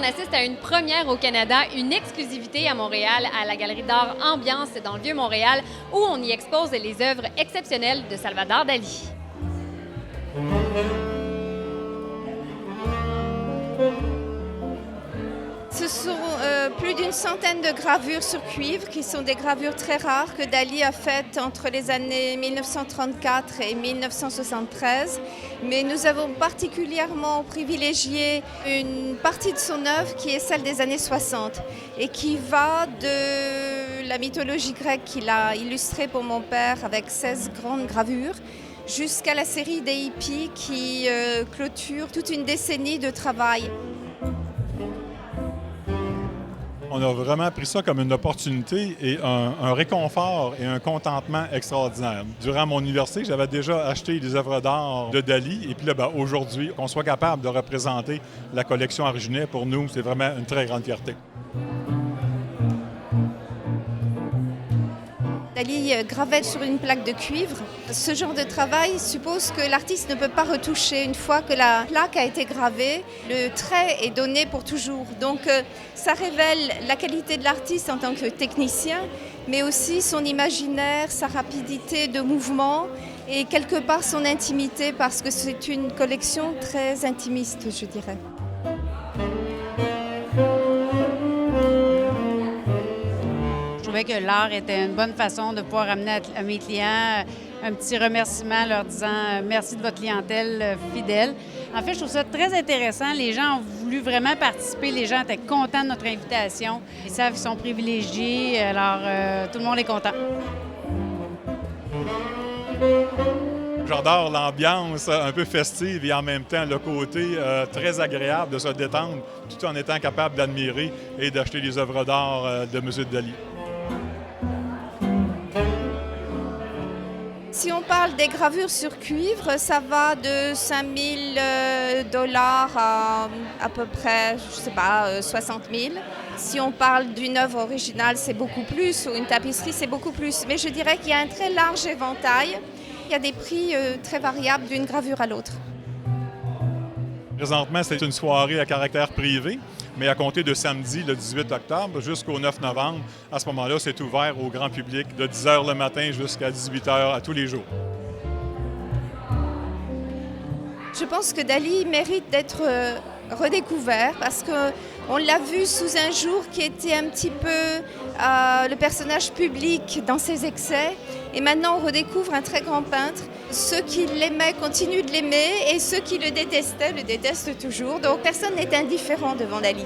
assiste à une première au Canada, une exclusivité à Montréal, à la Galerie d'art Ambiance dans le Vieux-Montréal, où on y expose les œuvres exceptionnelles de Salvador Dali. Ce sont plus d'une centaine de gravures sur cuivre qui sont des gravures très rares que Dali a faites entre les années 1934 et 1973. Mais nous avons particulièrement privilégié une partie de son œuvre qui est celle des années 60 et qui va de la mythologie grecque qu'il a illustrée pour mon père avec 16 grandes gravures jusqu'à la série des hippies qui clôture toute une décennie de travail. On a vraiment pris ça comme une opportunité et un réconfort et un contentement extraordinaire. Durant mon université, j'avais déjà acheté des œuvres d'art de Dali et puis là, aujourd'hui, qu'on soit capable de représenter la collection originelle, pour nous, c'est vraiment une très grande fierté. Dali gravait sur une plaque de cuivre. Ce genre de travail suppose que l'artiste ne peut pas retoucher. Une fois que la plaque a été gravée, le trait est donné pour toujours. Donc ça révèle la qualité de l'artiste en tant que technicien, mais aussi son imaginaire, sa rapidité de mouvement et quelque part son intimité, parce que c'est une collection très intimiste, je dirais. Je trouvais que l'art était une bonne façon de pouvoir amener à mes clients un petit remerciement leur disant merci de votre clientèle fidèle. En fait, je trouve ça très intéressant. Les gens ont voulu vraiment participer. Les gens étaient contents de notre invitation. Ils savent qu'ils sont privilégiés, alors tout le monde est content. J'adore l'ambiance un peu festive et en même temps le côté très agréable de se détendre tout en étant capable d'admirer et d'acheter des œuvres d'art de M. Dali. Si on parle des gravures sur cuivre, ça va de 5 000 $ à peu près, je sais pas, 60 000. Si on parle d'une œuvre originale, c'est beaucoup plus, ou une tapisserie, c'est beaucoup plus. Mais je dirais qu'il y a un très large éventail. Il y a des prix très variables d'une gravure à l'autre. Présentement, c'est une soirée à caractère privé, mais à compter de samedi, le 18 octobre, jusqu'au 9 novembre, à ce moment-là, c'est ouvert au grand public de 10 h le matin jusqu'à 18 h à tous les jours. Je pense que Dali mérite d'être redécouvert parce qu'on l'a vu sous un jour qui était un petit peu le personnage public dans ses excès. Et maintenant, on redécouvre un très grand peintre. Ceux qui l'aimaient continuent de l'aimer et ceux qui le détestent toujours. Donc personne n'est indifférent devant Dali.